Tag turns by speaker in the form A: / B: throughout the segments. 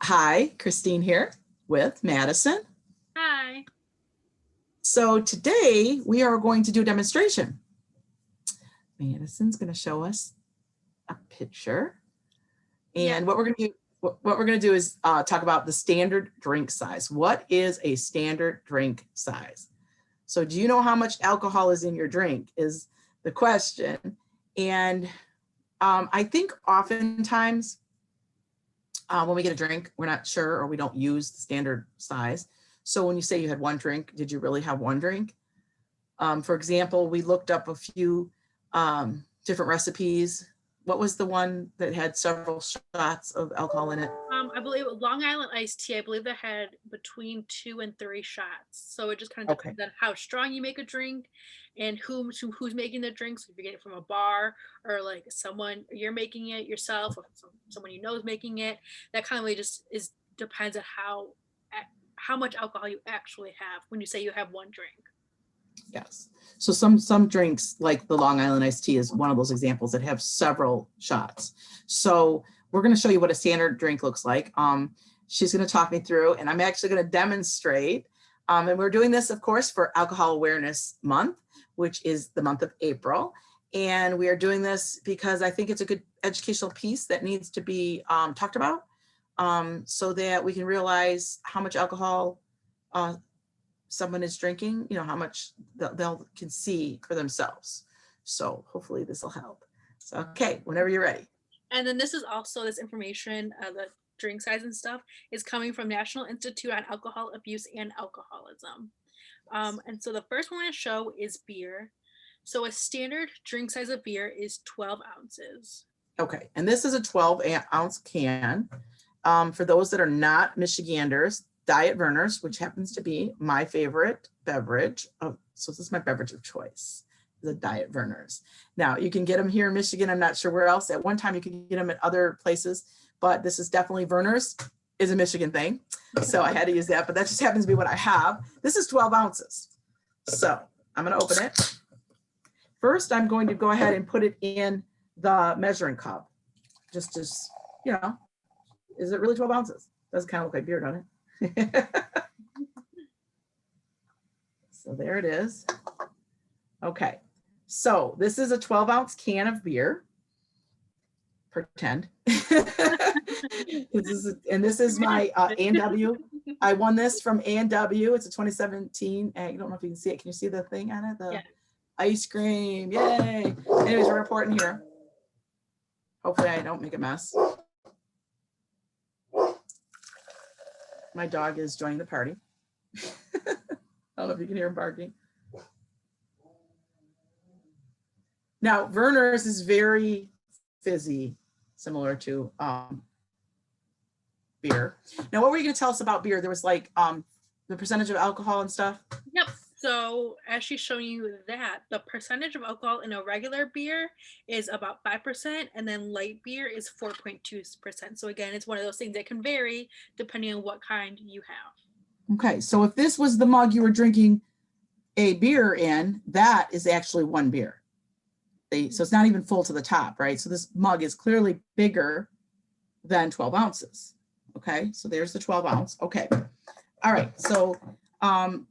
A: Hi, Christine here with Madison.
B: Hi.
A: So today we are going to do a demonstration. Madison's going to show us a picture.
B: Yeah.
A: And what we're going to do is talk about the standard drink size. What is a standard drink size? So do you know how much alcohol is in your drink is the question. And I think oftentimes when we get a drink, we're not sure or we don't use the standard size. So when you say you had one drink, did you really have one drink? For example, we looked up a few different recipes. What was the one that had several shots of alcohol in it?
B: I believe Long Island iced tea. I believe they had between 2 and 3 shots. So it just kind of
A: Okay.
B: depends on how strong you make a drink, and who's making the drink. So if you're getting it from a bar or like someone you're making it yourself, or someone you know is making it, that kind of really just is depends on how much alcohol you actually have when you say you have one drink.
A: Yes. So some drinks like the Long Island iced tea is one of those examples that have several shots. So we're going to show you what a standard drink looks like. She's going to talk me through, and I'm actually going to demonstrate. And we're doing this, of course, for Alcohol Awareness Month, which is the month of April. And we are doing this because I think it's a good educational piece that needs to be talked about so that we can realize how much alcohol someone is drinking, you know, how much they'll can see for themselves. So hopefully this will help. So, okay, whenever you're ready.
B: And then this information, the drink size and stuff, is coming from National Institute on Alcohol Abuse and Alcoholism. And so the first one I show is beer. So a standard drink size of beer is 12 ounces.
A: Okay, and this is a 12-ounce can. For those that are not Michiganders, Diet Vernors, which happens to be my favorite beverage. So this is my beverage of choice, the Diet Vernors. Now, you can get them here in Michigan. I'm not sure where else. At one time, you could get them at other places, but this is definitely Vernors is a Michigan thing. So I had to use that, but that just happens to be what I have. This is 12 ounces. So I'm going to open it. First, I'm going to go ahead and put it in the measuring cup. Just, you know, is it really 12 ounces? Does kind of look like beer, doesn't it? So there it is. Okay, so this is a 12-ounce can of beer. Pretend. This is my A&W. I won this from A&W. It's a 2017. I don't know if you can see it. Can you see the thing on it? The ice cream. Yay. Anyways, we're reporting here. Hopefully I don't make a mess. My dog is joining the party. I don't know if you can hear him barking. Now, Vernors is very fizzy, similar to beer. Now, what were you going to tell us about beer? There was like the percentage of alcohol and stuff.
B: Yep. So as she's showing you that, the percentage of alcohol in a regular beer is about 5%, and then light beer is 4.2%. So again, it's one of those things that can vary depending on what kind you have.
A: Okay, so if this was the mug you were drinking a beer in, that is actually one beer. So it's not even full to the top, right? So this mug is clearly bigger than 12 ounces. Okay, so there's the 12 ounce. Okay, all right. So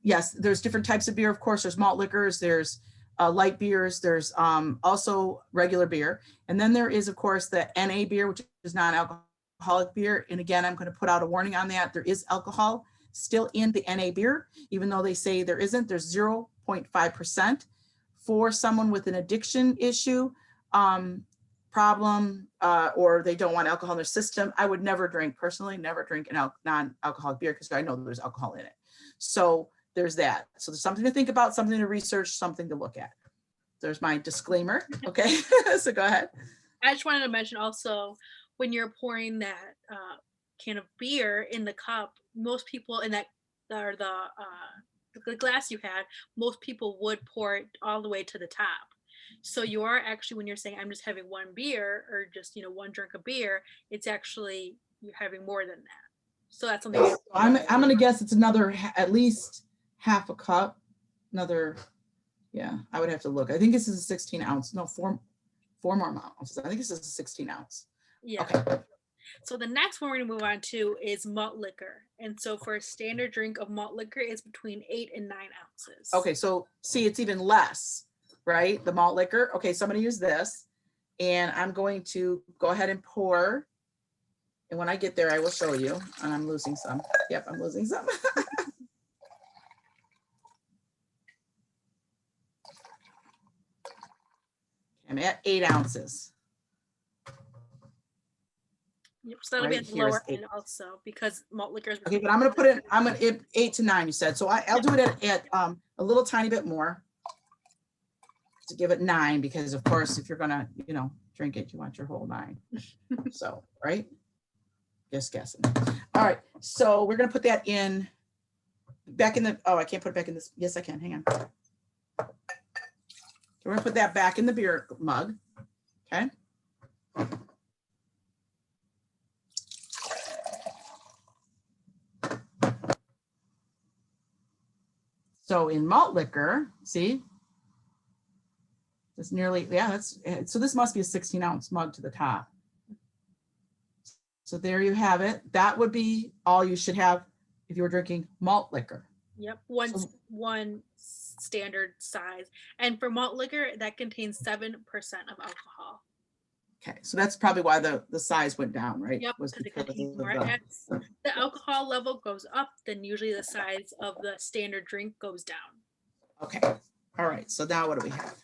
A: yes, there's different types of beer. Of course, there's malt liquors, there's light beers, there's also regular beer. And then there is, of course, the NA beer, which is non-alcoholic beer. And again, I'm going to put out a warning on that. There is alcohol still in the NA beer, even though they say there isn't. There's 0.5%. For someone with an addiction issue, problem, or they don't want alcohol in their system, I would never drink, personally, never drink an non-alcoholic beer because I know there's alcohol in it. So there's that. So there's something to think about, something to research, something to look at. There's my disclaimer. Okay, so go ahead.
B: I just wanted to mention also, when you're pouring that can of beer in the cup, most people in that, or the glass you had, most people would pour it all the way to the top. So you are actually, when you're saying I'm just having one beer or just one drink of beer, it's actually you're having more than that. So that's something.
A: So I'm gonna guess it's another at least half a cup. Another, yeah, I would have to look. I think this is a 16 ounce. No, four more ounces. I think this is a 16 ounce.
B: Yeah.
A: Okay.
B: So the next one we're gonna move on to is malt liquor. And so for a standard drink of malt liquor is between 8 and 9 ounces.
A: Okay, so see, it's even less, right? The malt liquor. Okay, so I'm going to use this, and I'm going to go ahead and pour. And when I get there, I will show you. And I'm losing some. Yep, I'm losing some. I'm at 8 ounces.
B: Yep, so that'll be
A: Right
B: at the
A: here is
B: lower
A: 8.
B: end also because malt liquor is
A: Okay, but I'm going to put it, 8 to 9, you said. So I'll do it at a little tiny bit more to give it 9, because of course, if you're going to, drink it, you want your whole 9. So, right? Just guessing. All right. So we're going to put that back in the, oh, I can't put it back in this. Yes, I can. Hang on. We're going to put that back in the beer mug. Okay. So in malt liquor, see, it's nearly, yeah, so this must be a 16-ounce mug to the top. So there you have it. That would be all you should have if you were drinking malt liquor.
B: Yep, one standard size. And for malt liquor, that contains 7% of alcohol.
A: Okay, so that's probably why the size went down, right?
B: Yep,
A: Was
B: because it
A: because
B: contains
A: of
B: more. As the alcohol level goes up, then usually the size of the standard drink goes down.
A: Okay, all right, so now what do we have?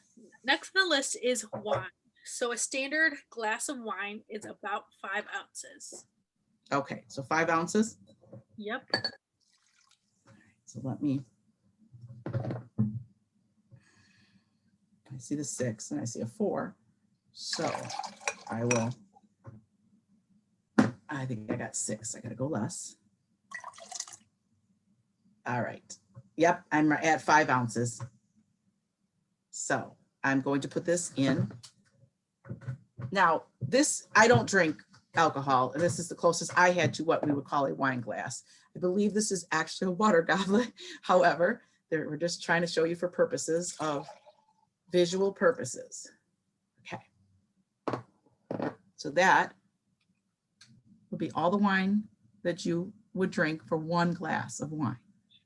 B: Next on the list is wine. So a standard glass of wine is about 5 ounces.
A: Okay, so 5 ounces.
B: Yep.
A: So let me, I see the 6 and I see a 4. So I think I got 6. I got to go less. All right. Yep, I'm at 5 ounces. So I'm going to put this in. Now, I don't drink alcohol, and this is the closest I had to what we would call a wine glass. I believe this is actually a water goblet. However, we're just trying to show you for purposes of visual purposes. Okay. So that would be all the wine that you would drink for 1 glass of wine.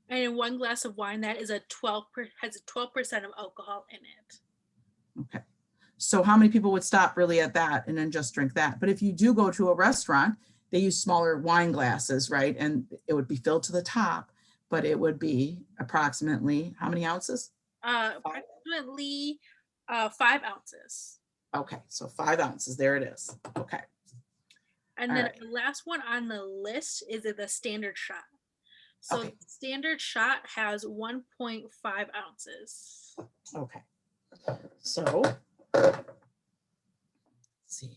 B: And in 1 glass of wine, that is has a 12% of alcohol in it.
A: Okay. So how many people would stop really at that and then just drink that? But if you do go to a restaurant, they use smaller wine glasses, right? And it would be filled to the top, but it would be approximately how many ounces?
B: Approximately 5 ounces.
A: Okay, so 5 ounces. There it is. Okay.
B: And then the last one on the list is the standard shot. So the standard shot has 1.5 ounces.
A: Okay. So let's see.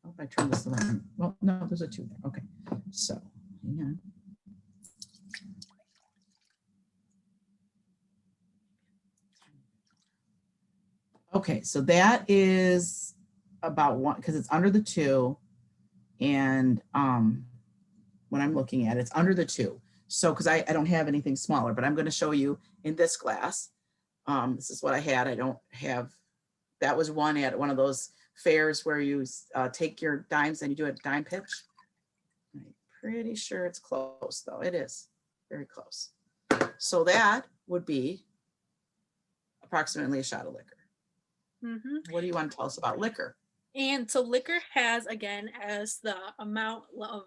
A: Oh, if I turn this around. Well, no, there's a 2 there. Okay. So hang on. Okay, so that is about 1, because it's under the 2. And when I'm looking at it, it's under the 2. So because I don't have anything smaller, but I'm going to show you in this glass. This is what I had. I don't have, that was one at one of those fairs where you take your dimes and you do a dime pitch. I'm pretty sure it's close though. It is very close. So that would be approximately a shot of liquor. Mm-hmm. What do you want to tell us about liquor?
B: And so liquor has, again, as the amount of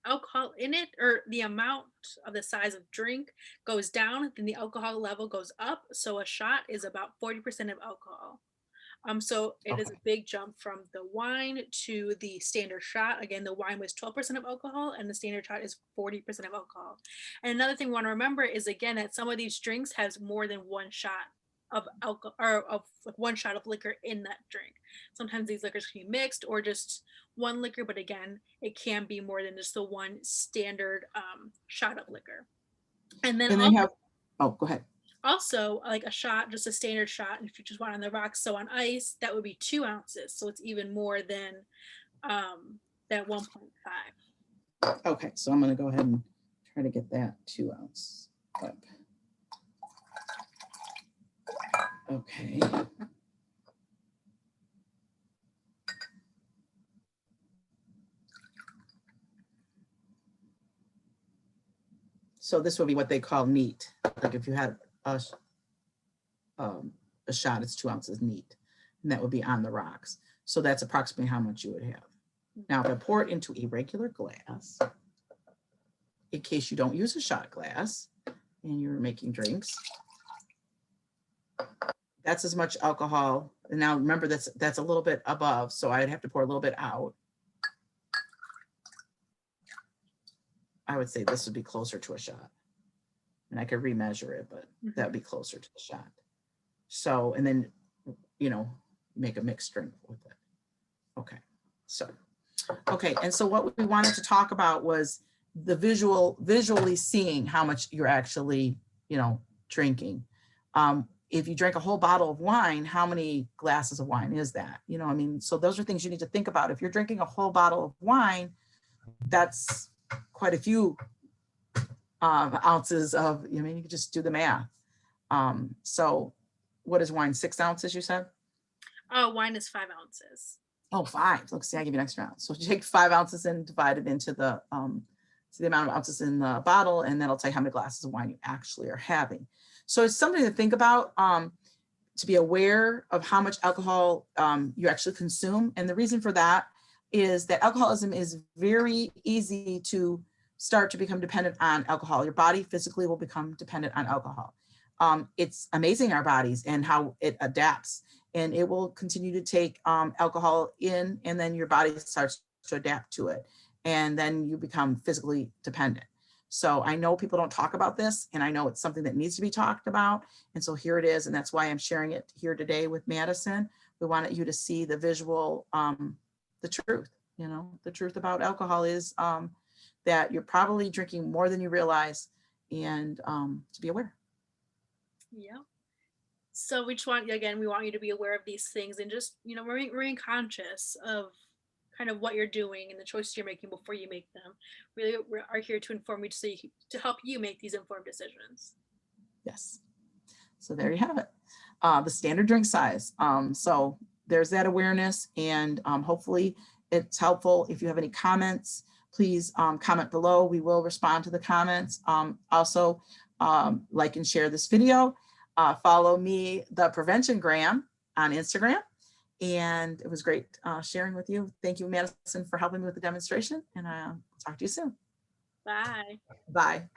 B: alcohol in it, or the amount of the size of drink goes down, then the alcohol level goes up. So a shot is about 40% of alcohol. So it is a big jump from the wine to the standard shot. Again, the wine was 12% of alcohol and the standard shot is 40% of alcohol. And another thing we want to remember is, again, that some of these drinks has more than 1 shot of alcohol, or of like 1 shot of liquor in that drink. Sometimes these liquors can be mixed or just one liquor, but again, it can be more than just the 1 standard shot of liquor. And then
A: they have, oh, go ahead.
B: Also, like a shot, just a standard shot, and if you just want on the rocks, so on ice, that would be 2 ounces. So it's even more than that 1.5.
A: Okay, so I'm going to go ahead and try to get that 2 ounce up. Okay. So this would be what they call neat. Like if you had a shot, it's 2 ounces neat, and that would be on the rocks. So that's approximately how much you would have. Now, if I pour it into a regular glass, in case you don't use a shot glass and you're making drinks, that's as much alcohol. And now remember, that's a little bit above, so I'd have to pour a little bit out. I would say this would be closer to a shot. And I could remeasure it, but that would be closer to the shot. So, and then, you know, make a mixed drink with it. Okay, so, okay. And so what we wanted to talk about was the visually seeing how much you're actually, you know, drinking. If you drank a whole bottle of wine, how many glasses of wine is that? You know, I mean, so those are things you need to think about. If you're drinking a whole bottle of wine, that's quite a few ounces of, I mean, you can just do the math. So what is wine, 6 ounces, you said?
B: Wine is 5 ounces.
A: Oh, 5. Look, see, I give you an extra ounce. So you take 5 ounces and divide it into the amount of ounces in the bottle, and that'll tell you how many glasses of wine you actually are having. So it's something to think about, to be aware of how much alcohol you actually consume. And the reason for that is that alcoholism is very easy to start to become dependent on alcohol. Your body physically will become dependent on alcohol. It's amazing, our bodies and how it adapts, and it will continue to take alcohol in, and then your body starts to adapt to it, and then you become physically dependent. So I know people don't talk about this, and I know it's something that needs to be talked about. And so here it is, and that's why I'm sharing it here today with Madison. We wanted you to see the visual, the truth. You know, the truth about alcohol is that you're probably drinking more than you realize, and to be aware.
B: Yeah. So we just want, again, we want you to be aware of these things and just, you know, remain conscious of kind of what you're doing and the choices you're making before you make them. Really, we are here to inform you to help you make these informed decisions.
A: Yes. So there you have it. The standard drink size. So there's that awareness, and hopefully it's helpful. If you have any comments, please comment below. We will respond to the comments. Also, like and share this video. Follow me, the Prevention Gram, on Instagram. And it was great sharing with you. Thank you, Madison, for helping me with the demonstration. And I'll talk to you soon.
B: Bye.
A: Bye.